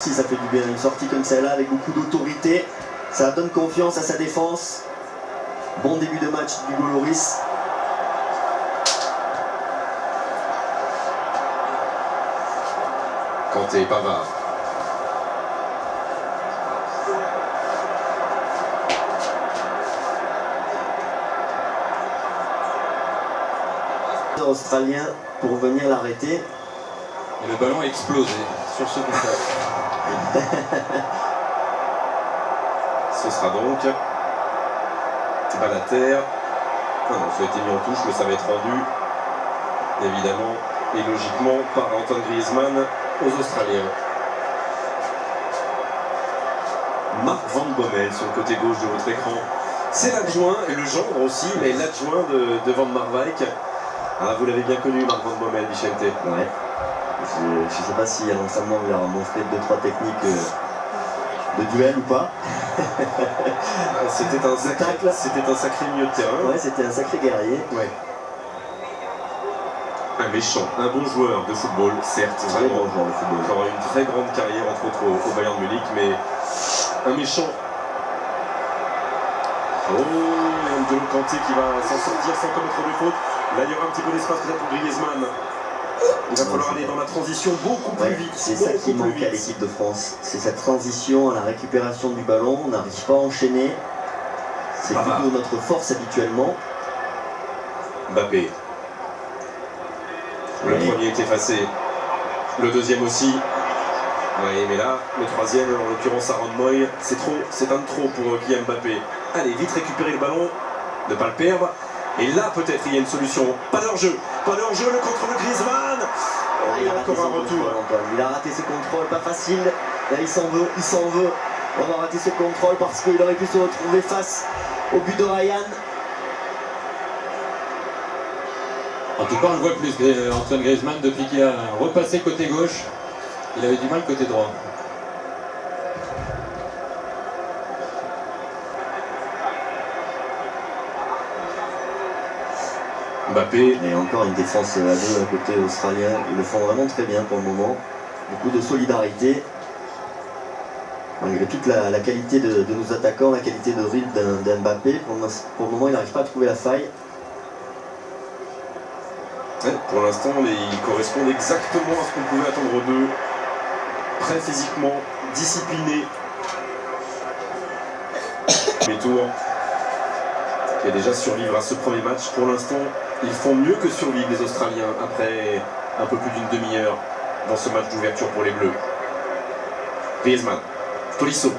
Si ça fait du bien, une sortie comme celle-là avec beaucoup d'autorité, ça donne confiance à sa défense. Bon début de match d'Hugo Lloris. Kanté, Pavard. Australien pour venir l'arrêter. Et le ballon a explosé sur ce contact. Ce sera donc balle à terre. Ah non, ça a été mis en touche, mais ça va être rendu évidemment et logiquement par Antoine Griezmann aux Australiens. Marc Van Bommel sur le côté gauche de votre écran. C'est l'adjoint et le gendre aussi, mais l'adjoint de Van Marwijk. Ah, vous l'avez bien connu, Marc Van Bommel, Vicente. Ouais. Je ne sais pas si à l'entraînement il a montré 2-3 techniques de duel ou pas. C'était un sacré milieu de terrain. Ouais, c'était un sacré guerrier. Ouais. Un méchant, un bon joueur de football, certes, Très bon joueur de football. Qui aura une très grande carrière, entre autres au Bayern Munich, mais un méchant. Oh, N'Golo Kanté qui va s'en sortir sans commettre de faute. Là, il y aura un petit peu d'espace peut-être pour Griezmann. Il va falloir aller dans la transition beaucoup plus vite. C'est ça qui manque à l'équipe de France. C'est cette transition à la récupération du ballon. On n'arrive pas à enchaîner. C'est plutôt notre force habituellement. Mbappé. Le premier est effacé. Le deuxième aussi. Oui, mais là, le troisième, en l'occurrence Aaron Moy, c'est trop, c'est un de trop pour Kylian Mbappé. Allez, vite récupérer le ballon, ne pas le perdre. Et là, peut-être, il y a une solution. Pas d'enjeu, le contrôle de Griezmann. Oh, il y a encore un retour. Il a raté ce contrôle, pas facile. Là, il s'en veut. On va rater ce contrôle parce qu'il aurait pu se retrouver face au but de Ryan. En tout cas, on le voit plus, Antoine Griezmann, depuis qu'il a repassé côté gauche, il avait du mal côté droit. Mbappé. Et encore une défense à deux à côté australien. Ils le font vraiment très bien pour le moment. Beaucoup de solidarité. Malgré toute la qualité de nos attaquants, la qualité de rythme d'Mbappé, pour le moment, il n'arrive pas à trouver la faille. Ouais, pour l'instant, ils correspondent exactement à ce qu'on pouvait attendre d'eux. Prêts physiquement, disciplinés. Les tours. Et déjà survivre à ce premier match. Pour l'instant, ils font mieux que survivre les Australiens après un peu plus d'une demi-heure dans ce match d'ouverture pour les Bleus. Griezmann, Tolisso.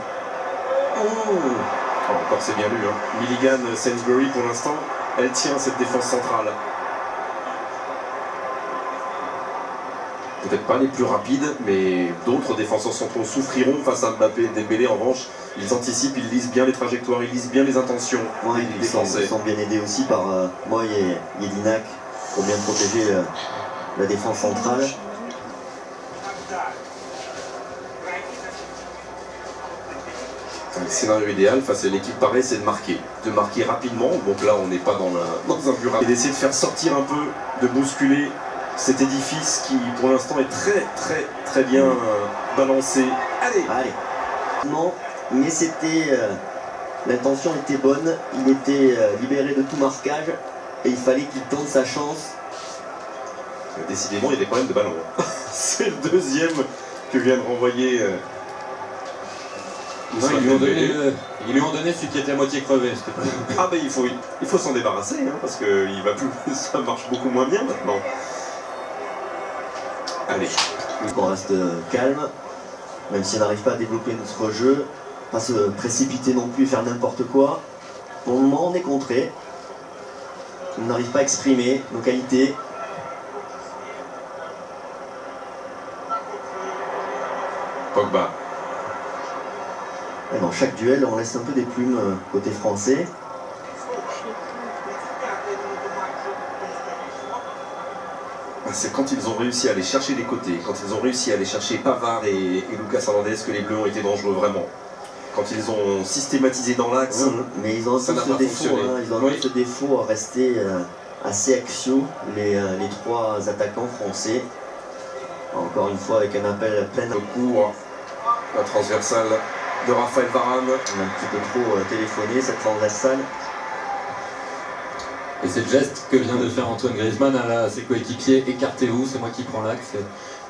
Oh, encore c'est bien lu. Milligan, Sainsbury pour l'instant, elle tient cette défense centrale. Peut-être pas les plus rapides, mais d'autres défenseurs centraux souffriront face à Mbappé et Dembélé. En revanche, ils anticipent, ils lisent bien les trajectoires, ils lisent bien les intentions. Ouais, ils sont bien aidés aussi par Moy et Yedinak pour bien protéger la défense centrale. Le scénario idéal face à l'équipe pareille, c'est de marquer rapidement. Donc là, on n'est pas dans un but rapide. Et d'essayer de faire sortir un peu, de bousculer cet édifice qui, pour l'instant, est très bien balancé. Allez. Non, mais c'était l'intention était bonne. Il était libéré de tout marquage et il fallait qu'il tente sa chance. Décidément, il y a des problèmes de ballon. C'est le deuxième que vient de renvoyer. Non, ils lui ont donné celui qui était à moitié crevé. Ah ben il faut s'en débarrasser parce que ça marche beaucoup moins bien maintenant. Allez. On reste calme, même si on n'arrive pas à développer notre jeu, pas se précipiter non plus et faire n'importe quoi. Pour le moment, on est contré. On n'arrive pas à exprimer nos qualités. Pogba. Et dans chaque duel, on laisse un peu des plumes côté français. C'est quand ils ont réussi à aller chercher les côtés, quand ils ont réussi à aller chercher Pavard et Lucas Hernandez que les Bleus ont été dangereux vraiment. Quand ils ont systématisé dans l'axe, mais ils ont aussi ce défaut, ils ont ce défaut à rester assez axiaux, les trois attaquants français. Encore une fois avec un appel plein de cours. La transversale de Raphaël Varane. On a un petit peu trop téléphoné cette transversale. Et c'est le geste que vient de faire Antoine Griezmann à ses coéquipiers. Écartez-vous, c'est moi qui prends l'axe.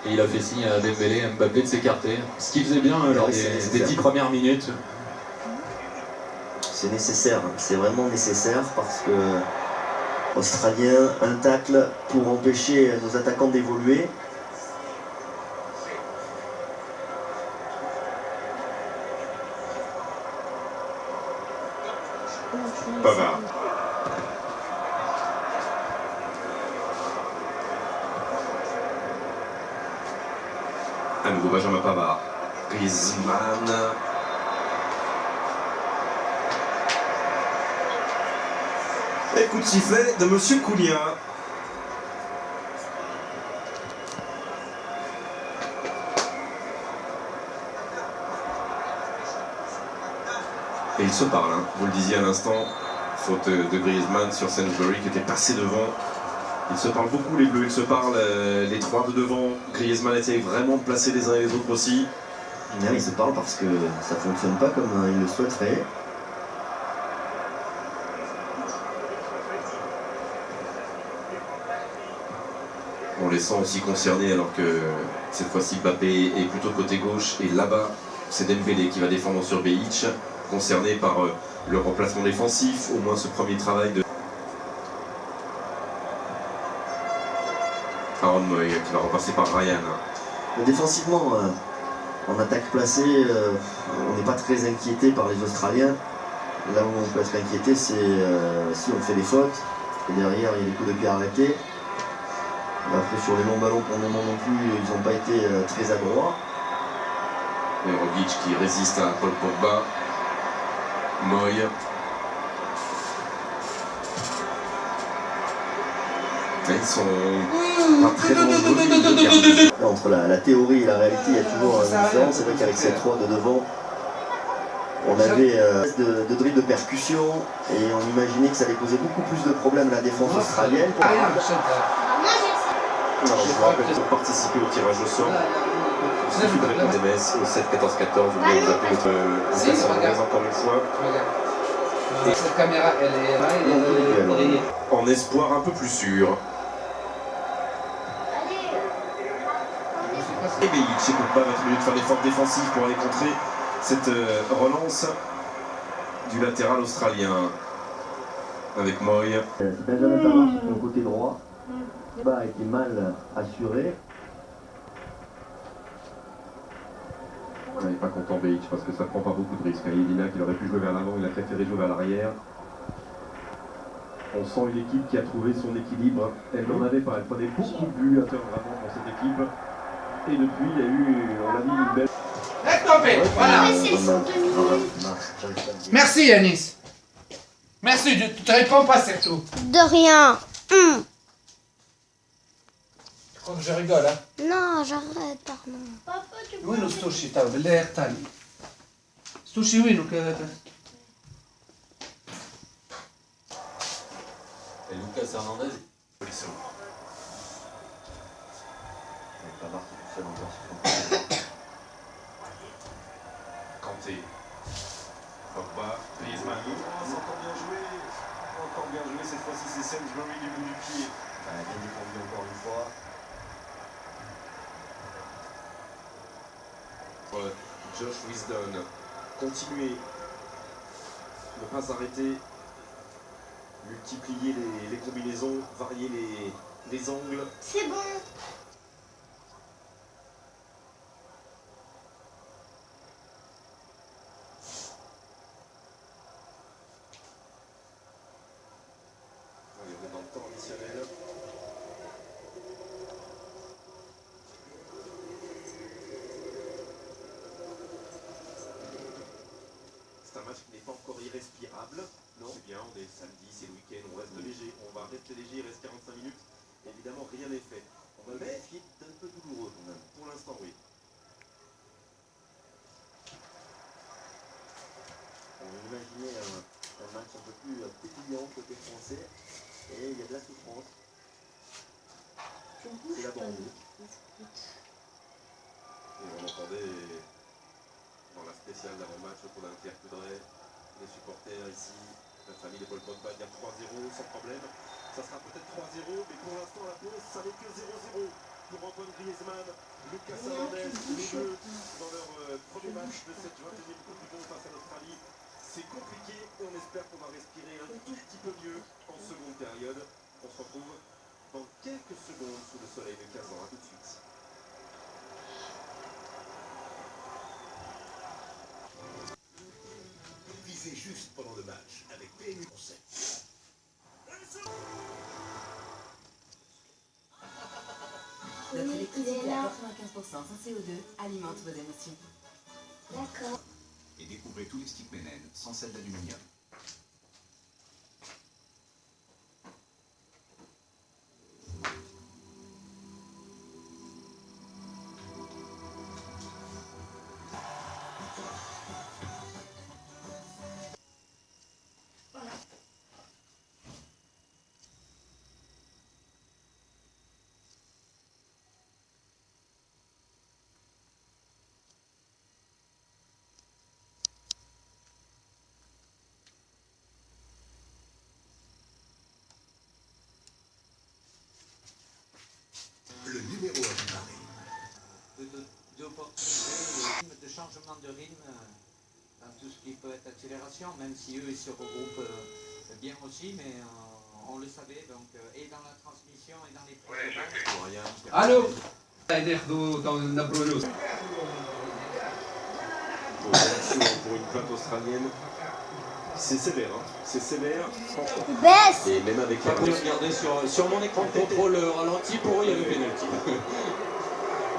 Et il a fait signe à Dembélé et Mbappé de s'écarter. Ce qu'il faisait bien lors des 10 premières minutes. C'est nécessaire, c'est vraiment nécessaire parce que Australien, un tacle pour empêcher nos attaquants d'évoluer. Pavard. À nouveau Benjamin Pavard. Griezmann. Et coup de sifflet de Monsieur Koulia. Et ils se parlent, hein. Vous le disiez à l'instant, faute de Griezmann sur Sainsbury qui était passé devant. Ils se parlent beaucoup les Bleus, ils se parlent les trois de devant. Griezmann essaye vraiment de placer les uns et les autres aussi. Là, ils se parlent parce que ça ne fonctionne pas comme ils le souhaiteraient. On les sent aussi concernés alors que cette fois-ci Mbappé est plutôt côté gauche et là-bas c'est Dembélé qui va défendre sur Behic, concerné par le remplacement défensif, au moins ce premier travail de Aaron Moy qui va repasser par Ryan. Mais défensivement, en attaque placée, on n'est pas très inquiété par les Australiens. Là où on peut être inquiété, c'est si on fait des fautes. Et derrière, il y a des coups de pied arrêtés. Après, sur les longs ballons, pour le moment non plus, ils n'ont pas été très adroits. Et Rogic qui résiste à Paul Pogba. Moy. Ils sont pas très nombreux. Entre la théorie et la réalité, il y a toujours une différence. C'est vrai qu'avec ces trois de devant, on avait de dribble de percussion et on imaginait que ça allait poser beaucoup plus de problèmes à la défense australienne. Alors, je vous rappelle pour participer au tirage au sort. Il suffit de répondre SMS au 7 14 14. Vous pouvez vous appeler votre voisin encore une fois. Cette caméra, elle est là, elle est... En espoir un peu plus sûr. Et Behic, chez Pogba va être obligé de faire l'effort défensif pour aller contrer cette relance du latéral australien. Avec Moy. Benjamin Pavard sur son côté droit. A été mal assuré. On n'est pas content Behic parce que ça prend pas beaucoup de risques. Elina qu'il aurait pu jouer vers l'avant, il a préféré jouer vers l'arrière. On sent une équipe qui a trouvé son équilibre. Elle n'en avait pas, elle prenait beaucoup de buts vraiment dans cette équipe. Et depuis, il y a eu, on a dit, une belle... Laisse tomber, voilà. Merci Yanis. Merci, tu te réponds pas surtout. De rien. Tu crois que je rigole, hein? Non, j'arrête, pardon. وينو السوشي تاع بالله اختاري السوشي وينو Et Lucas Hernandez. Kanté. Pogba, Griezmann. C'est encore bien joué cette fois-ci, c'est Sainsbury du bout du pied. Bien défendu encore une fois. Josh Wisdom, continuer, ne pas arrêter, multiplier les combinaisons, varier les angles. C'est bon. Allez, on est dans le temps additionnel. C'est un match qui n'est pas encore irrespirable. Non, c'est bien, on est samedi, c'est le week-end, on reste léger. On va rester léger, il reste 45 minutes. Évidemment, rien n'est fait. On va le mettre, qui est un peu douloureux quand même. Pour l'instant, oui. On imaginait un match un peu plus pétillant côté français. Et il y a de la souffrance. C'est la bande. Et on entendait spécial d'avant-match autour d'un Pierre Coudray. Les supporters ici, la famille de Paul Pogba dire 3-0 sans problème. Ça sera peut-être 3-0, mais pour l'instant la pause, ça n'est que 0-0 pour Antoine Griezmann, Lucas Hernandez, les deux dans leur premier match de cette 21e Coupe du Monde face à l'Australie. C'est compliqué et on espère qu'on va respirer un tout petit peu mieux en seconde période. On se retrouve dans quelques secondes sous le soleil de Kazan. À tout de suite. Visez juste pendant le match avec PMU Conseil. Notre électricité à 95% sans CO2 alimente vos émotions. D'accord. Et découvrez tous les sticks Menen sans sel d'aluminium. Le numéro 1 de Paris. D'opportunités, de changement de rythme dans tout ce qui peut être accélération, même si eux ils se regroupent bien aussi, mais on le savait, donc, et dans la transmission et dans les prises. Allô. ياخذوا نبرولوس. Pour une plainte australienne, c'est sévère, hein. C'est sévère, franchement. Baisse. Et même avec la Regardez sur mon écran de contrôle ralenti, pour eux il y a le pénalty.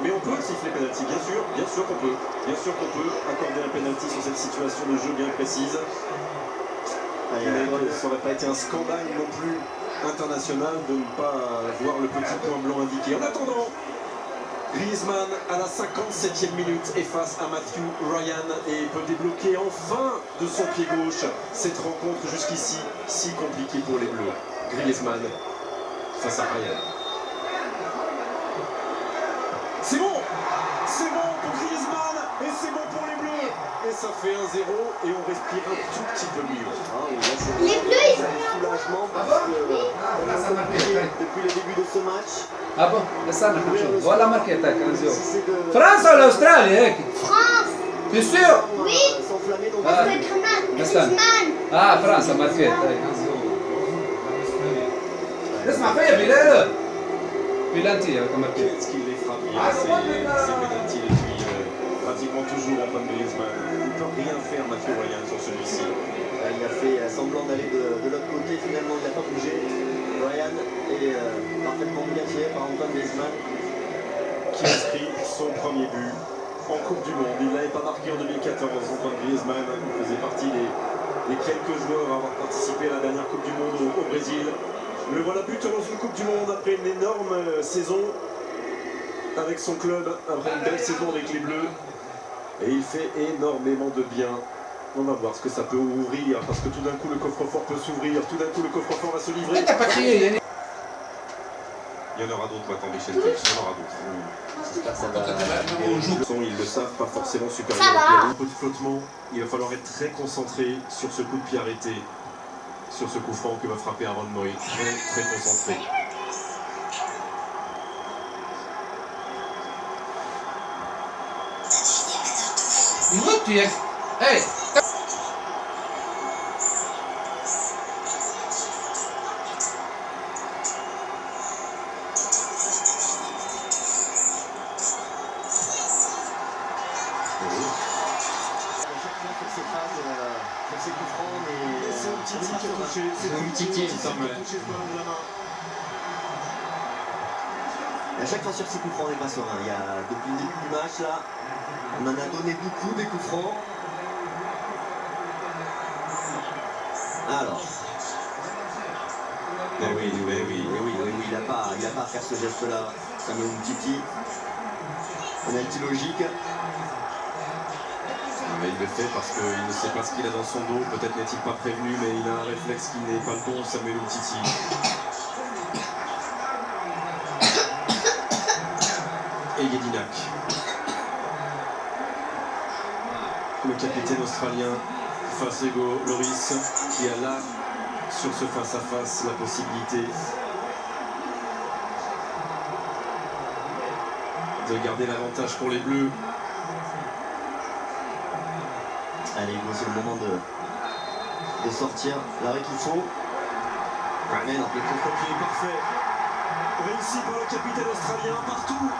Mais on peut siffler penalty, bien sûr qu'on peut. Bien sûr qu'on peut accorder un penalty sur cette situation de jeu bien précise. Ça n'aurait pas été un scandale non plus international de ne pas voir le petit point blanc indiqué. En attendant, Griezmann à la 57e minute est face à Matthew Ryan et peut débloquer enfin de son pied gauche cette rencontre jusqu'ici si compliquée pour les Bleus. Griezmann face à Ryan. C'est bon pour Griezmann et c'est bon pour les Bleus. Et ça fait 1-0 et on respire un tout petit peu mieux. Les Bleus, ils ont un soulagement parce que depuis le début de ce match. Ah bon, استنى نشوف ولا ماركتك انزيو. Si c'est de فرنسا ولا استراليا هيك؟ France. T'es sûr؟ s'enflammer donc Parce que استنى. Griezmann. فرنسا ماركت هيك انزيو. اسمع فيا بلال. بلانتي هيك ماركت. Qu'est-ce qu'il les frappe bien, ces pénaltys depuis pratiquement toujours Antoine Griezmann. Il ne peut rien faire Mathieu Ryan sur celui-ci. Il a fait semblant d'aller de l'autre côté, finalement il n'a pas bougé. Ryan est parfaitement bien tiré par Antoine Griezmann. Qui inscrit son premier but en Coupe du Monde. Il n'avait pas marqué en 2014. Antoine Griezmann faisait partie des quelques joueurs à avoir participé à la dernière Coupe du Monde au Brésil. Le voilà buteur dans une Coupe du Monde après une énorme saison avec son club, après une belle saison avec les Bleus. Et il fait énormément de bien. On va voir ce que ça peut ouvrir, parce que tout d'un coup le coffre-fort peut s'ouvrir, tout d'un coup le coffre-fort va se livrer. انت بكري يعني. Il y en aura d'autres maintenant, Michel Félix, il y en aura d'autres. J'espère que ça va. Ils le savent, pas forcément Ça supérieur va. au Pérou. Petit flottement, il va falloir être très concentré sur ce coup de pied arrêté, sur ce coup franc que va frapper Aaron Moy. Très très concentré. يموت ياك. اي. Ces coups francs, mais C'est un petit tic qui a touché. C'est un petit tic, il me semble. Et à chaque fois sur ces coups francs, on n'est pas serein. Il y a, depuis le début du match, là, on en a donné beaucoup des coups francs. Alors. Mais oui, Il n'a pas à faire ce geste-là. Samuel Umtiti. Penalty logique. Mais il le fait parce qu'il ne sait pas ce qu'il a dans son dos. Peut-être n'est-il pas prévenu, mais il a un réflexe qui n'est pas le bon, Samuel Umtiti. Et Guédinac. le capitaine australien face Hugo Lloris qui a là, sur ce face-à-face, la possibilité de garder l'avantage pour les Bleus. Allez Hugo, c'est le moment de sortir l'arrêt qu'il faut. Le contre-pied parfait, réussi par le capitaine australien partout.